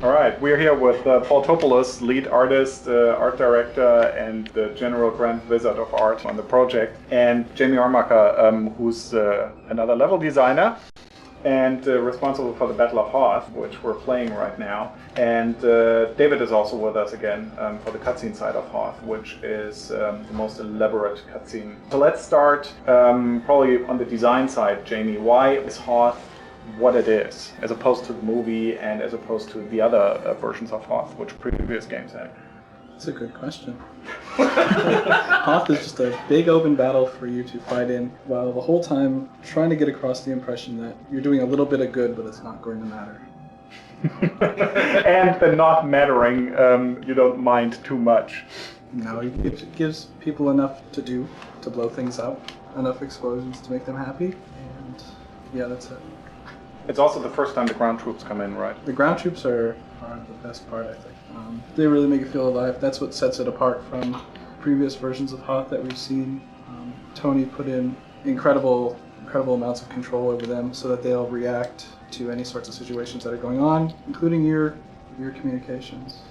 All right, we're here with Paul Topoulos, lead artist, art director, and the general grand wizard of art on the project, and Jamie Armacher, who's another level designer and responsible for the Battle of Hoth, which we're playing right now. And David is also with us again for the cutscene side of Hoth, which is the most elaborate cutscene. So let's start probably on the design side, Jamie. Why is Hoth what it is, as opposed to the movie and as opposed to the other versions of Hoth, which previous games had? That's a good question. Hoth is just a big open battle for you to fight in, while the whole time trying to get across the impression that you're doing a little bit of good, but it's not going to matter. And the not mattering, you don't mind too much. No, it gives people enough to do to blow things up, enough explosions to make them happy, and yeah, that's it. It's also the first time the ground troops come in, right? The ground troops are the best part, I think. They really make it feel alive. That's what sets it apart from previous versions of Hoth that we've seen. Tony put in incredible amounts of control over them so that they'll react to any sorts of situations that are going on, including your communications.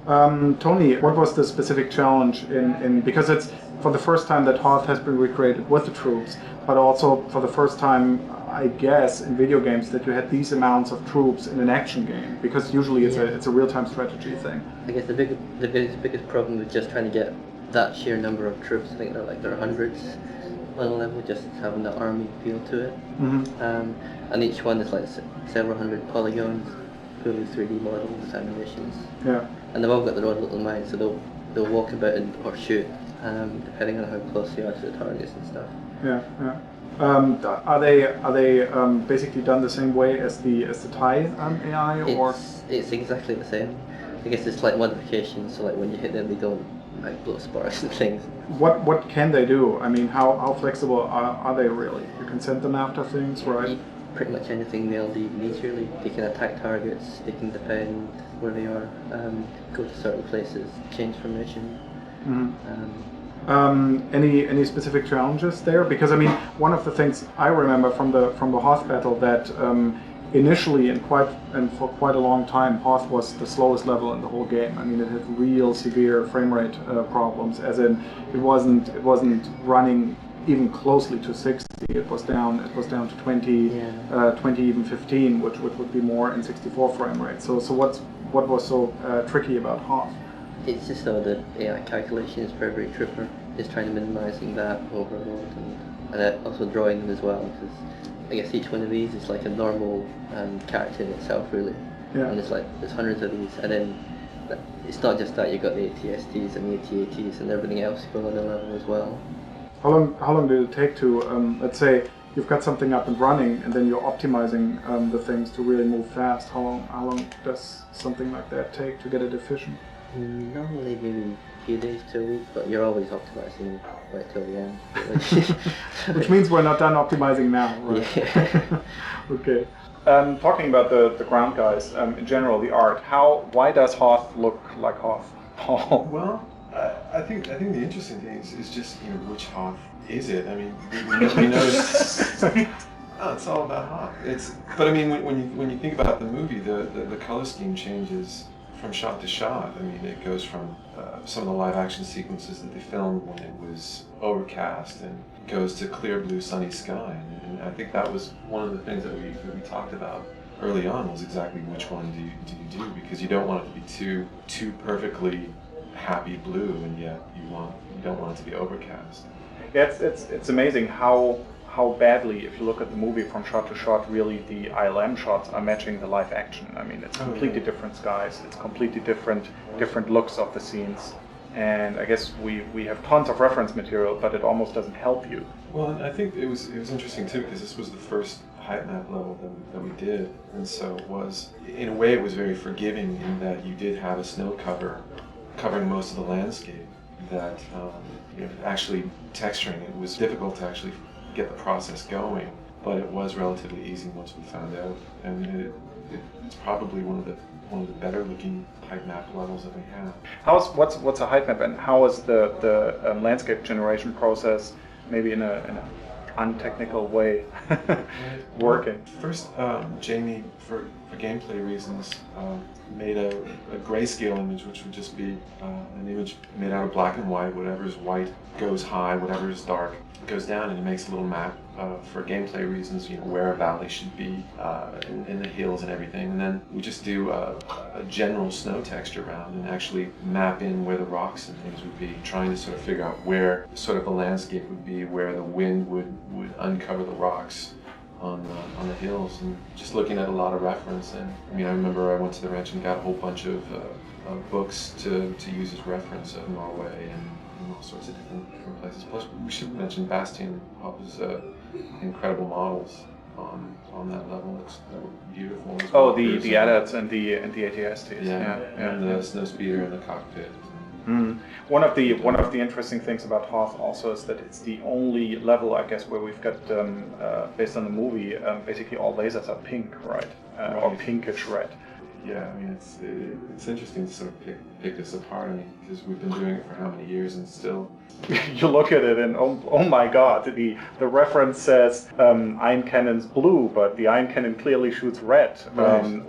Tony, what was the specific challenge in because it's for the first time that Hoth has been recreated with the troops, but also for the first time, I guess, in video games that you had these amounts of troops in an action game, because usually it's a real-time strategy thing. I guess the biggest problem was just trying to get that sheer number of troops. I think there are hundreds on a level, just having the army feel to it. Mm-hmm. And each one is like several hundred polygons, fully 3D models, animations. Yeah. And they've all got their own little minds, so they'll walk about or shoot, depending on how close you are to the targets and stuff. Yeah. Are they basically done the same way as the TIE AI, or? It's exactly the same. I guess it's like modifications, so like when you hit them, they don't like blow sparks and things. What can they do? I mean, how flexible are they really? You can send them after things, right? Pretty much anything they'll need really. They can attack targets, they can defend where they are, go to certain places, change formation. Mm-hmm. Any specific challenges there? Because I mean, one of the things I remember from the Hoth battle that initially and for quite a long time, Hoth was the slowest level in the whole game. I mean, it had real severe frame rate problems, as in it wasn't running even closely to 60. It was down to 20, 20, even 15, which would be more in 64 frame rate. So what was so tricky about Hoth? It's just all the AI calculations for every trooper, just trying to minimizing that overload, and also drawing them as well, because I guess each one of these is like a normal character in itself, really. Yeah. And there's hundreds of these, and then it's not just that, you've got the ATSTs and the ATATs and everything else going on the level as well. How long did it take to, let's say, you've got something up and running, and then you're optimizing the things to really move fast? How long does something like that take to get it efficient? Normally maybe a few days to a week, but you're always optimizing right till the end. Which means we're not done optimizing now, right? Yeah. Okay. Talking about the ground guys, in general, the art, why does Hoth look like Hoth? Paul? Well, I think the interesting thing is just, which Hoth is it? I mean, we know it's all about Hoth. But I mean, when you think about the movie, the color scheme changes from shot to shot. I mean, it goes from some of the live action sequences that they filmed when it was overcast, and goes to clear blue sunny sky. And I think that was one of the things that we talked about early on, was exactly which one do you do, because you don't want it to be too perfectly happy blue, and yet you don't want it to be overcast. Yeah, it's amazing how badly, if you look at the movie from shot to shot, really the ILM shots are matching the live action. I mean, it's completely different skies, it's completely different looks of the scenes, and I guess we have tons of reference material, but it almost doesn't help you. Well, and I think it was interesting too, because this was the first height map level that we did, and so it was, in a way, it was very forgiving in that you did have a snow cover covering most of the landscape, that actually texturing it was difficult to actually get the process going, but it was relatively easy once we found out, and it's probably one of the better looking height map levels that we have. What's a height map, and how is the landscape generation process, maybe in a untechnical way working. First, Jamie, for gameplay reasons, made a grayscale image, which would just be an image made out of black and white. Whatever is white goes high, whatever is dark goes down, and it makes a little map for gameplay reasons, where a valley should be in the hills and everything. And then we just do a general snow texture around and actually map in where the rocks and things would be, trying to sort of figure out where sort of the landscape would be, where the wind would uncover the rocks on the hills, and just looking at a lot of reference. And I remember I went to the ranch and got a whole bunch of books to use as reference of Norway and all sorts of different places. Plus, we should mention Bastian Hopp's incredible models on that level. They were beautiful. Oh, the ADATs and the ATSTs. Yeah, and the snowspeeder in the cockpit. Mm. One of the interesting things about Hoth also is that it's the only level, I guess, where we've got based on the movie, basically all lasers are pink, right? Or pinkish red. Yeah, it's interesting to sort of pick this apart. Because we've been doing it for how many years, and still. You look at it and oh my God, the reference says ion cannon's blue, but the ion cannon clearly shoots red. Things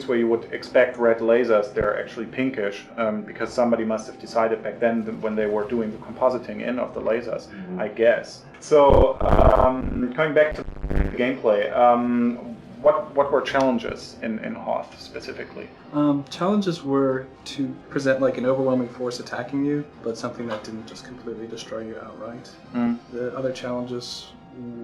where you would expect red lasers, they're actually pinkish because somebody must have decided back then when they were doing the compositing in of the lasers, I guess. So coming back to the gameplay. What were challenges in Hoth specifically? Challenges were to present like an overwhelming force attacking you, but something that didn't just completely destroy you outright. The other challenges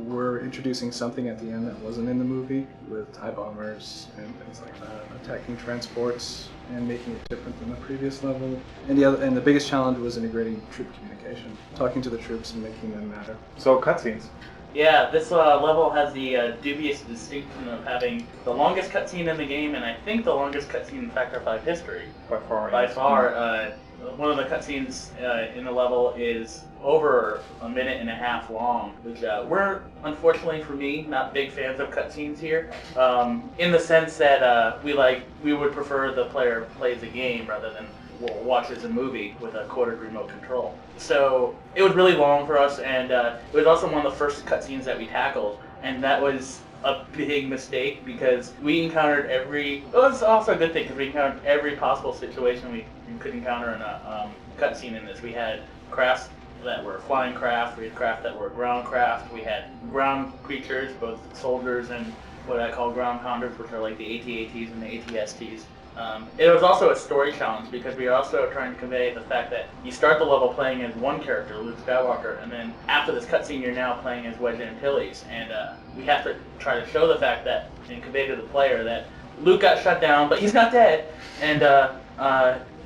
were introducing something at the end that wasn't in the movie, with TIE bombers and things like that, attacking transports and making it different than the previous level. And the biggest challenge was integrating troop communication, talking to the troops and making them matter. So cutscenes. Yeah, this level has the dubious distinction of having the longest cutscene in the game, and I think the longest cutscene in Factor 5 history. By far. By far. One of the cutscenes in the level is over a minute and a half long, which we're, unfortunately for me, not big fans of cutscenes here, in the sense that we would prefer the player plays the game rather than watches a movie with a quartered remote control. So it was really long for us, and it was also one of the first cutscenes that we tackled, and that was a big mistake because we encountered it was also a good thing because we encountered every possible situation we could encounter in a cutscene in this. We had crafts that were flying craft, we had craft that were ground craft, we had ground creatures, both soldiers and what I call ground condors, which are like the AT-ATs and the AT-STs. It was also a story challenge because we were also trying to convey the fact that you start the level playing as one character, Luke Skywalker, and then after this cutscene you're now playing as Wedge Antilles, and we have to try to show the fact that and convey to the player that Luke got shut down, but he's not dead, and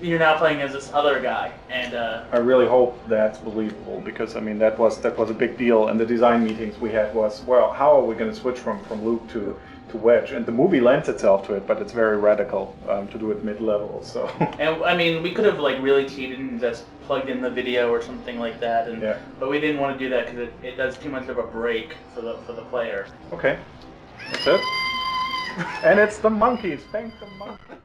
you're now playing as this other guy. And I really hope that's believable because that was a big deal, and the design meetings we had was, well, how are we going to switch from Luke to Wedge? And the movie lends itself to it, but it's very radical to do it mid-level. So. And we could have really cheated and just plugged in the video or something like that, but we didn't want to do that because it does too much of a break for the player. Okay, that's it. And it's the monkeys. Thank the monkeys.